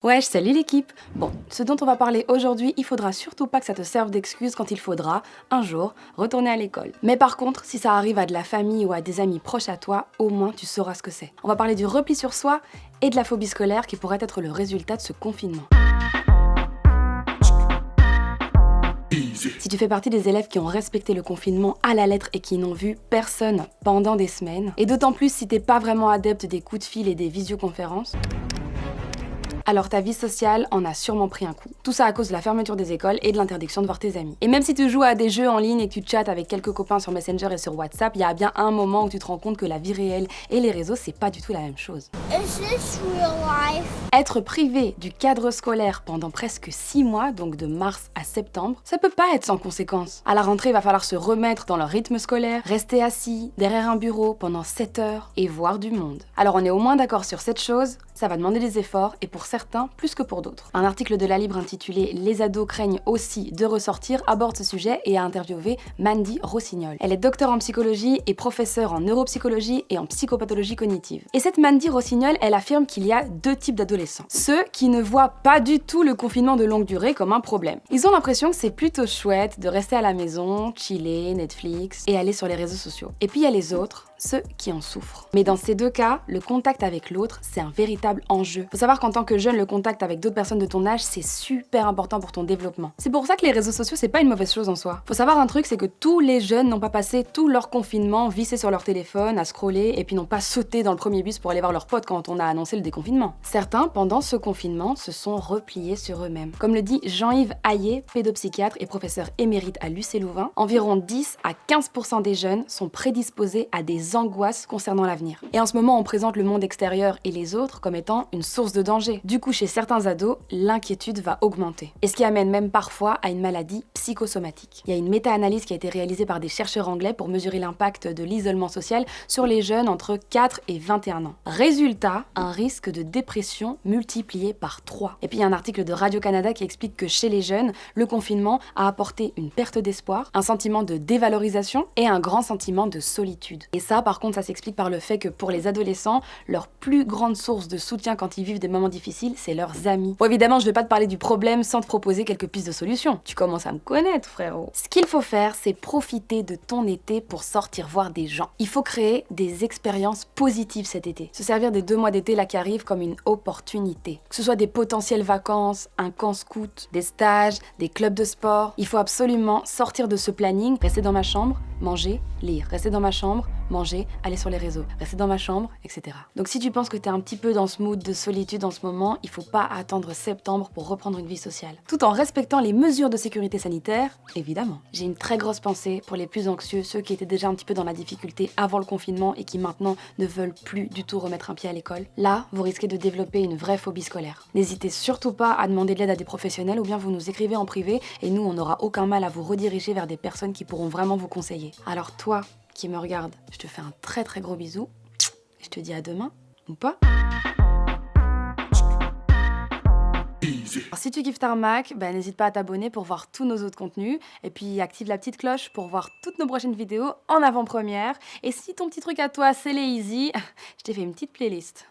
Wesh, salut l'équipe! Bon, ce dont on va parler aujourd'hui, il faudra surtout pas que ça te serve d'excuse quand il faudra, un jour, retourner à l'école. Mais par contre, si ça arrive à de la famille ou à des amis proches à toi, au moins tu sauras ce que c'est. On va parler du repli sur soi et de la phobie scolaire qui pourrait être le résultat de ce confinement. Si tu fais partie des élèves qui ont respecté le confinement à la lettre et qui n'ont vu personne pendant des semaines, et d'autant plus si t'es pas vraiment adepte des coups de fil et des visioconférences, alors ta vie sociale en a sûrement pris un coup. Tout ça à cause de la fermeture des écoles et de l'interdiction de voir tes amis. Et même si tu joues à des jeux en ligne et que tu chattes avec quelques copains sur Messenger et sur WhatsApp, il y a bien un moment où tu te rends compte que la vie réelle et les réseaux, c'est pas du tout la même chose. Is this real life? Être privé du cadre scolaire pendant presque 6 mois, donc de mars à septembre, ça peut pas être sans conséquences. À la rentrée, il va falloir se remettre dans leur rythme scolaire, rester assis derrière un bureau pendant 7 heures et voir du monde. Alors on est au moins d'accord sur cette chose, ça va demander des efforts et pour certains, plus que pour d'autres. Un article de La Libre intitulé « Les ados craignent aussi de ressortir » aborde ce sujet et a interviewé Mandy Rossignol. Elle est docteure en psychologie et professeure en neuropsychologie et en psychopathologie cognitive. Et cette Mandy Rossignol, elle affirme qu'il y a deux types d'adolescents. Ceux qui ne voient pas du tout le confinement de longue durée comme un problème. Ils ont l'impression que c'est plutôt chouette de rester à la maison, chiller, Netflix et aller sur les réseaux sociaux. Et puis il y a les autres, ceux qui en souffrent. Mais dans ces deux cas, le contact avec l'autre, c'est un véritable enjeu. Faut savoir qu'en tant que jeune, le contact avec d'autres personnes de ton âge, c'est super important pour ton développement. C'est pour ça que les réseaux sociaux, c'est pas une mauvaise chose en soi. Faut savoir un truc, c'est que tous les jeunes n'ont pas passé tout leur confinement vissés sur leur téléphone, à scroller, et puis n'ont pas sauté dans le premier bus pour aller voir leurs potes quand on a annoncé le déconfinement. Certains, pendant ce confinement, se sont repliés sur eux-mêmes. Comme le dit Jean-Yves Hayet, pédopsychiatre et professeur émérite à l'UC Louvain, environ 10 à 15% des jeunes sont prédisposés à des angoisses concernant l'avenir. Et en ce moment, on présente le monde extérieur et les autres comme étant une source de danger. Du coup, chez certains ados, l'inquiétude va augmenter. Et ce qui amène même parfois à une maladie psychosomatique. Il y a une méta-analyse qui a été réalisée par des chercheurs anglais pour mesurer l'impact de l'isolement social sur les jeunes entre 4 et 21 ans. Résultat, un risque de dépression multiplié par 3. Et puis il y a un article de Radio-Canada qui explique que chez les jeunes, le confinement a apporté une perte d'espoir, un sentiment de dévalorisation et un grand sentiment de solitude. Et ça, par contre, ça s'explique par le fait que pour les adolescents, leur plus grande source de soutien quand ils vivent des moments difficiles, c'est leurs amis. Bon, évidemment, je vais pas te parler du problème sans te proposer quelques pistes de solutions. Tu commences à me connaître, frérot. Ce qu'il faut faire, c'est profiter de ton été pour sortir voir des gens. Il faut créer des expériences positives cet été. Se servir des 2 mois d'été là qui arrivent comme une opportunité. Que ce soit des potentielles vacances, un camp scout, des stages, des clubs de sport, il faut absolument sortir de ce planning, rester dans ma chambre, manger, lire, rester dans ma chambre, manger, aller sur les réseaux, rester dans ma chambre, etc. Donc si tu penses que t'es un petit peu dans ce mood de solitude en ce moment, il faut pas attendre septembre pour reprendre une vie sociale. Tout en respectant les mesures de sécurité sanitaire, évidemment. J'ai une très grosse pensée pour les plus anxieux, ceux qui étaient déjà un petit peu dans la difficulté avant le confinement et qui maintenant ne veulent plus du tout remettre un pied à l'école. Là, vous risquez de développer une vraie phobie scolaire. N'hésitez surtout pas à demander de l'aide à des professionnels ou bien vous nous écrivez en privé et nous, on n'aura aucun mal à vous rediriger vers des personnes qui pourront vraiment vous conseiller. Alors toi, qui me regarde, je te fais un très très gros bisou. Je te dis à demain, ou pas. Alors, si tu kiffes Tarmac, n'hésite pas à t'abonner pour voir tous nos autres contenus. Et puis active la petite cloche pour voir toutes nos prochaines vidéos en avant-première. Et si ton petit truc à toi, c'est les easy, je t'ai fait une petite playlist.